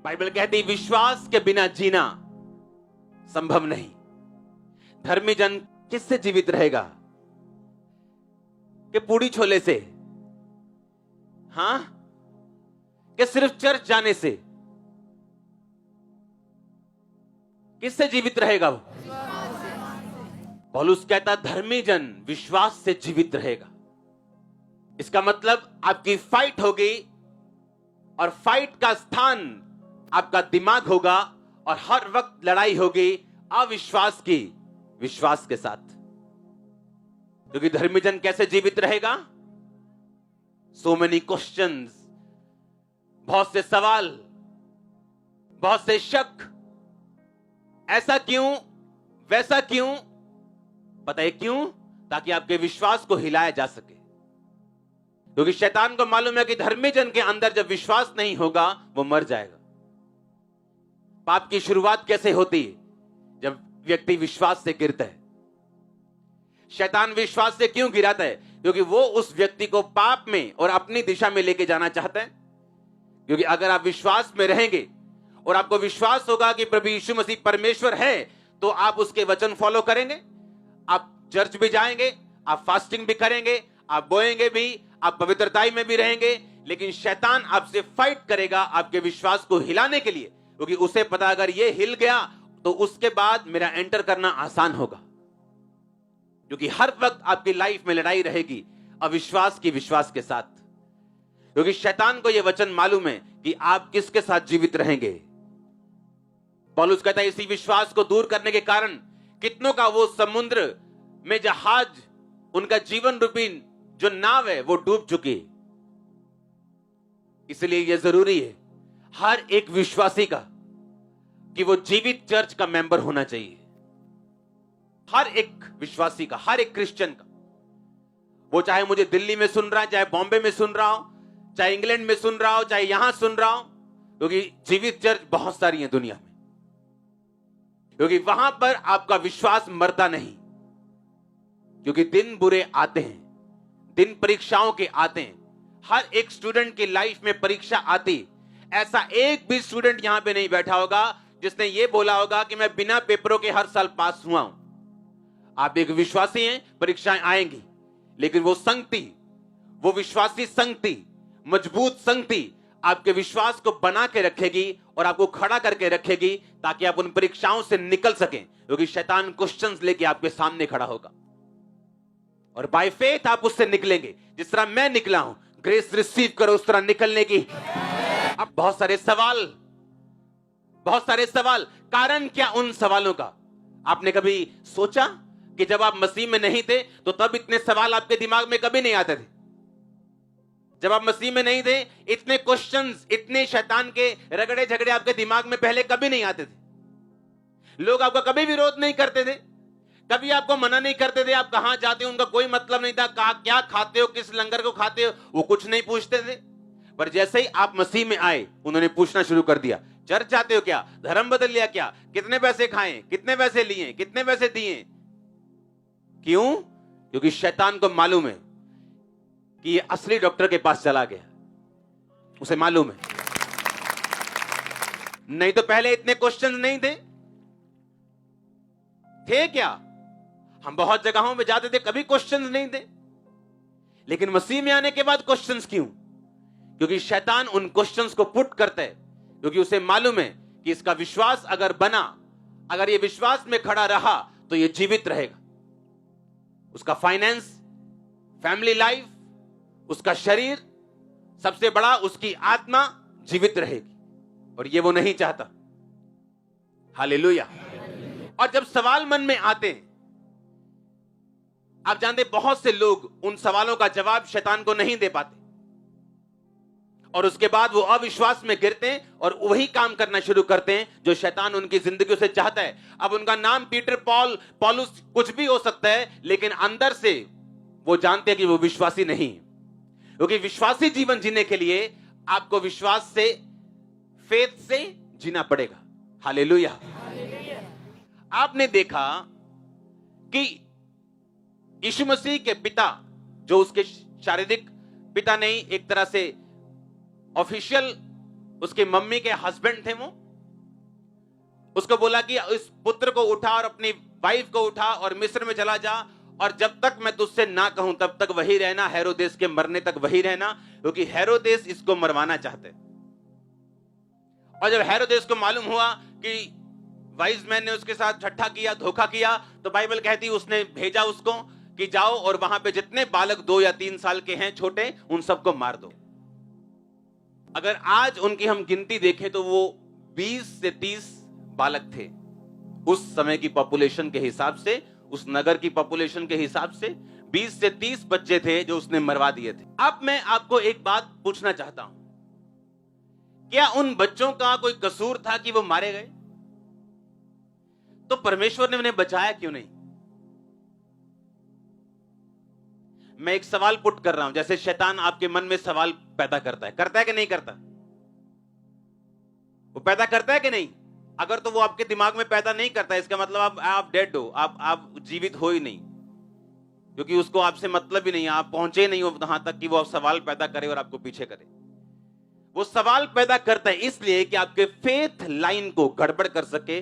Bible कहती है विश्वास के बिना जीना संभव नहीं। धर्मी जन किससे जीवित रहेगा? कि पूड़ी छोले से? हां, कि सिर्फ चर्च जाने से? किससे जीवित रहेगा वो? पौलुस कहता धर्मी जन विश्वास से जीवित रहेगा। इसका मतलब आपकी फाइट होगी और फाइट का स्थान आपका दिमाग होगा और हर वक्त लड़ाई होगी अविश्वास की विश्वास के साथ। क्योंकि धर्मी जन कैसे जीवित रहेगा? सो मेनी क्वेश्चंस, बहुत से सवाल, बहुत से शक। ऐसा क्यों, वैसा क्यों? बताइए क्यों? ताकि आपके विश्वास को हिलाया जा सके। क्योंकि शैतान को मालूम है कि धर्मी जन के अंदर जब विश्वास नहीं होगा वो मर जाएगा। पाप की शुरुआत कैसे होती है? जब व्यक्ति विश्वास से गिरता है। शैतान विश्वास से क्यों गिराता है? क्योंकि वो उस व्यक्ति को पाप में और अपनी दिशा में लेके जाना चाहता है। क्योंकि अगर आप विश्वास में रहेंगे और आपको विश्वास होगा कि प्रभु यीशु मसीह परमेश्वर है, तो आप उसके वचन फॉलो करेंगे, आप चर्च भी जाएंगे, आप फास्टिंग भी करेंगे, आप बोएंगे भी, आप पवित्रताई में भी रहेंगे। लेकिन शैतान आपसे फाइट करेगा आपके विश्वास को हिलाने के लिए, क्योंकि उसे पता अगर ये हिल गया तो उसके बाद मेरा एंटर करना आसान होगा। क्योंकि हर वक्त आपकी लाइफ में लड़ाई रहेगी अविश्वास की विश्वास के साथ। क्योंकि शैतान को यह वचन मालूम है कि आप किसके साथ जीवित रहेंगे। पौलुस कहता है इसी विश्वास को दूर करने के कारण कितनों का वो समुद्र में जहाज, उनका जीवन रूपी जो नाव है वो डूब चुकी। इसलिए यह जरूरी है हर एक विश्वासी का कि वो जीवित चर्च का मेंबर होना चाहिए। हर एक विश्वासी का, हर एक क्रिश्चियन का। वो चाहे मुझे दिल्ली में सुन रहा है, चाहे बॉम्बे में सुन रहा हो, चाहे इंग्लैंड में सुन रहा हो, चाहे यहां सुन रहा हो, क्योंकि जीवित चर्च बहुत सारी है दुनिया में। क्योंकि वहां पर आपका विश्वास मरता नहीं। क्योंकि दिन बुरे आते हैं, दिन परीक्षाओं के आते हैं। हर एक स्टूडेंट की लाइफ में परीक्षा आती। ऐसा एक भी स्टूडेंट यहां पे नहीं बैठा होगा जिसने ये बोला होगा कि मैं बिना पेपरों के हर साल पास हुआ हूं। आप एक विश्वासी हैं, परीक्षाएं आएंगी, लेकिन वो संगति, वो विश्वासी संगति, मजबूत संगति आपके विश्वास को बना के रखेगी और आपको खड़ा करके रखेगी ताकि आप उन परीक्षाओं से निकल सकें। क्योंकि शैतान क्वेश्चंस लेके आपके सामने खड़ा होगा और बाय फेथ आप उससे निकलेंगे। जिस तरह मैं निकला हूं, ग्रेस रिसीव करो उस तरह निकलने की। अब बहुत सारे सवाल, कारण क्या उन सवालों का? आपने कभी सोचा कि जब आप मसीह में नहीं थे तो तब इतने सवाल आपके दिमाग में कभी नहीं आते थे? जब आप मसीह में नहीं थे इतने क्वेश्चंस, इतने शैतान के रगड़े झगड़े आपके दिमाग में पहले कभी नहीं आते थे। लोग आपका कभी विरोध नहीं करते थे, कभी आपको मना नहीं करते थे। आप कहां जाते हो उनका कोई मतलब नहीं था। क्या खाते हो, किस लंगर को खाते हो, वो कुछ नहीं पूछते थे। पर जैसे ही आप मसीह में आए उन्होंने पूछना शुरू कर दिया, चर्च जाते हो क्या, धर्म बदल लिया क्या, कितने पैसे खाए, कितने पैसे लिए, कितने पैसे दिए। क्यों? क्योंकि शैतान को मालूम है कि ये असली डॉक्टर के पास चला गया, उसे मालूम है। नहीं तो पहले इतने क्वेश्चंस नहीं थे क्या? हम बहुत जगहों में जाते थे, कभी क्वेश्चंस नहीं थे। लेकिन मसीह में आने के बाद क्वेश्चंस क्यों? क्योंकि शैतान उन क्वेश्चंस को पुट करता है। क्योंकि उसे मालूम है कि इसका विश्वास अगर बना, अगर ये विश्वास में खड़ा रहा तो ये जीवित रहेगा। उसका फाइनेंस, फैमिली लाइफ, उसका शरीर, सबसे बड़ा उसकी आत्मा जीवित रहेगी। और ये वो नहीं चाहता। हालेलुया। और जब सवाल मन में आते हैं, आप जानते बहुत से लोग उन सवालों का जवाब शैतान को नहीं दे पाते और उसके बाद वो अविश्वास में गिरते हैं और वही काम करना शुरू करते हैं जो शैतान उनकी जिंदगी से चाहता है। अब उनका नाम पीटर, पॉल, पौलुस कुछ भी हो सकता है, लेकिन अंदर से वो जानते हैं कि वो विश्वासी नहीं। क्योंकि विश्वासी जीवन जीने के लिए आपको विश्वास से, फेथ से जीना पड़ेगा। हालेलुया। आपने देखा कि यीशु मसीह के पिता, जो उसके शारीरिक पिता नहीं, एक तरह से ऑफिशियल उसके मम्मी के हस्बैंड थे, वो उसको बोला कि इस पुत्र को उठा और अपनी वाइफ को उठा और मिस्र में चला जा, और जब तक मैं तुझसे ना कहूं तब तक वही रहना, हेरोदेस के मरने तक वही रहना, क्योंकि हेरोदेस इसको मरवाना चाहते। और जब हेरोदेस को मालूम हुआ कि वाइज मैन ने उसके साथ ठट्ठा किया, धोखा किया, तो बाइबल कहती है उसने भेजा उसको कि जाओ और वहां पे जितने बालक 2 या 3 साल के हैं छोटे, उन सबको मार दो। अगर आज उनकी हम गिनती देखें तो वो 20 से 30 बालक थे। उस समय की पॉपुलेशन के हिसाब से, उस नगर की पॉपुलेशन के हिसाब से 20 से 30 बच्चे थे जो उसने मरवा दिए थे। अब मैं आपको एक बात पूछना चाहता हूं, क्या उन बच्चों का कोई कसूर था कि वो मारे गए? तो परमेश्वर ने उन्हें बचाया क्यों नहीं? मैं एक सवाल पुट कर रहा हूं, जैसे शैतान आपके मन में सवाल पैदा करता है कि नहीं करता? वो पैदा करता है कि नहीं? अगर तो वो आपके दिमाग में पैदा नहीं करता, इसका मतलब आप डेड हो, आप जीवित हो ही नहीं, क्योंकि उसको आपसे मतलब ही नहीं, आप पहुंचे नहीं हो वहां तक कि वो सवाल पैदा करे और आपको पीछे करे। वो सवाल पैदा करता है इसलिए कि आपके फेथ लाइन को गड़बड़ कर सके,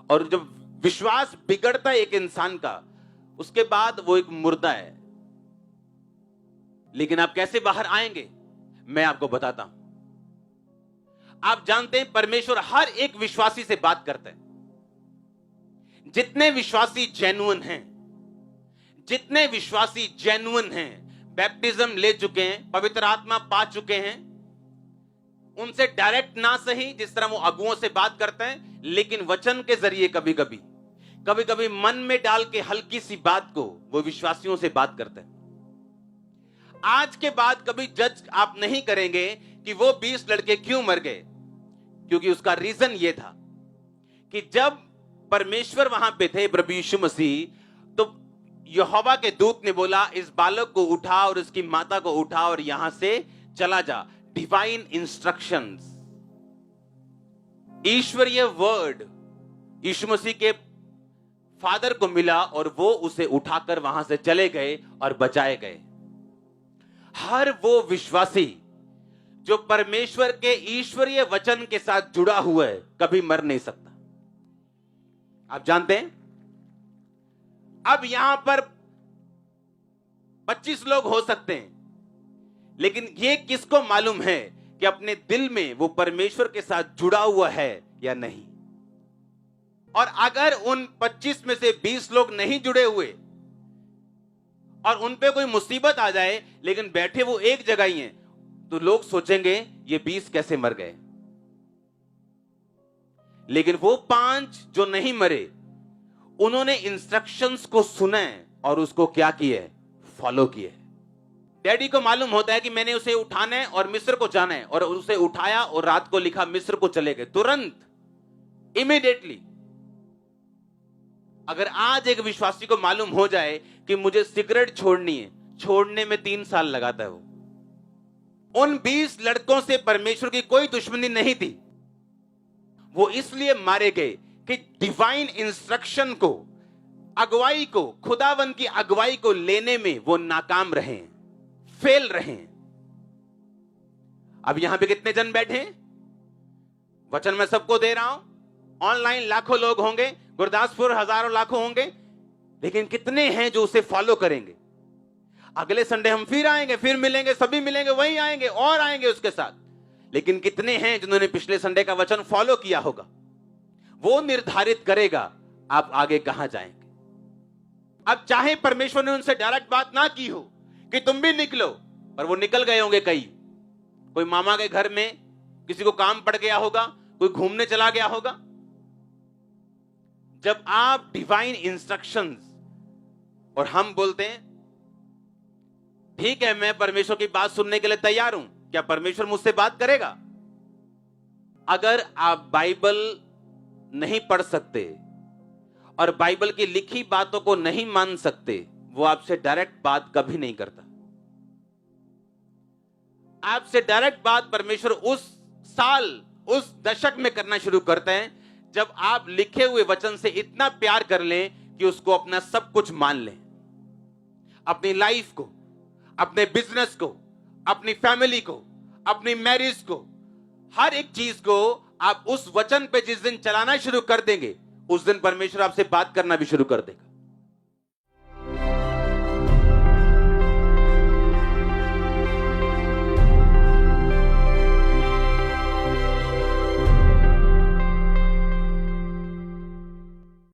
और जब विश्वास बिगड़ता है एक इंसान का, उसके बाद वो एक मुर्दा है। लेकिन आप कैसे बाहर आएंगे, मैं आपको बताता हूं। आप जानते हैं परमेश्वर हर एक विश्वासी से बात करता है। जितने विश्वासी जेन्युइन हैं, जितने विश्वासी जेन्युइन हैं, बैप्टिज्म ले चुके हैं, पवित्र आत्मा पा चुके हैं, उनसे डायरेक्ट ना सही जिस तरह वो अगुओं से बात करते हैं, लेकिन वचन के जरिए कभी कभी मन में डाल के हल्की सी बात को वो विश्वासियों से बात करते हैं। आज के बाद कभी जज आप नहीं करेंगे कि वो 20 लड़के क्यों मर गए, क्योंकि उसका रीजन ये था कि जब परमेश्वर वहां पे थे, प्रभु यीशु मसीह, तो यहोवा के दूत ने बोला इस बालक को उठा और इसकी माता को उठा और यहां से चला जा। डिवाइन इंस्ट्रक्शंस, ईश्वरीय वर्ड यीशु मसीह के फादर को मिला और वो उसे उठाकर वहां से चले गए और बचाए गए। हर वो विश्वासी जो परमेश्वर के ईश्वरीय वचन के साथ जुड़ा हुआ है कभी मर नहीं सकता। आप जानते हैं, अब यहां पर 25 लोग हो सकते हैं, लेकिन ये किसको मालूम है कि अपने दिल में वो परमेश्वर के साथ जुड़ा हुआ है या नहीं? और अगर उन 25 में से 20 लोग नहीं जुड़े हुए और उन पे कोई मुसीबत आ जाए, लेकिन बैठे वो एक जगह ही हैं, तो लोग सोचेंगे ये 20 कैसे मर गए। लेकिन वो 5 जो नहीं मरे, उन्होंने इंस्ट्रक्शंस को सुना और उसको क्या किए, फॉलो किए। डैडी को मालूम होता है कि मैंने उसे उठाना है और मिस्र को जाना है, और उसे उठाया और रात को लिखा मिस्र को चले गए, तुरंत, इमीडिएटली। अगर आज एक विश्वासी को मालूम हो जाए कि मुझे सिगरेट छोड़नी है, छोड़ने में 3 साल लगाता है वो। उन 20 लड़कों से परमेश्वर की कोई दुश्मनी नहीं थी, वो इसलिए मारे गए कि डिवाइन इंस्ट्रक्शन को, अगुवाई को, खुदावन की अगुवाई को लेने में वो नाकाम रहे, फेल रहे। अब यहां पे कितने जन बैठे हैं? वचन मैं सबको दे रहा हूं, ऑनलाइन लाखों लोग होंगे, गुरदासपुर हजारों लाखों होंगे, लेकिन कितने हैं जो उसे फॉलो करेंगे? अगले संडे हम फिर आएंगे, फिर मिलेंगे, सभी मिलेंगे, वही आएंगे और आएंगे उसके साथ, लेकिन कितने हैं जिन्होंने पिछले संडे का वचन फॉलो किया होगा? वो निर्धारित करेगा आप आगे कहां जाएंगे। अब चाहे परमेश्वर ने उनसे डायरेक्ट बात ना की हो कि तुम भी निकलो, पर वो निकल गए होंगे। कोई मामा के घर में किसी को काम पड़ गया होगा, कोई घूमने चला गया होगा। जब आप डिवाइन इंस्ट्रक्शंस, और हम बोलते हैं ठीक है मैं परमेश्वर की बात सुनने के लिए तैयार हूं, क्या परमेश्वर मुझसे बात करेगा? अगर आप बाइबल नहीं पढ़ सकते और बाइबल की लिखी बातों को नहीं मान सकते, वो आपसे डायरेक्ट बात कभी नहीं करता। आपसे डायरेक्ट बात परमेश्वर उस साल, उस दशक में करना शुरू करते हैं जब आप लिखे हुए वचन से इतना प्यार कर लें कि उसको अपना सब कुछ मान लें। अपनी लाइफ को, अपने बिजनेस को, अपनी फैमिली को, अपनी मैरिज को, हर एक चीज को आप उस वचन पे जिस दिन चलाना शुरू कर देंगे, उस दिन परमेश्वर आपसे बात करना भी शुरू कर देगा।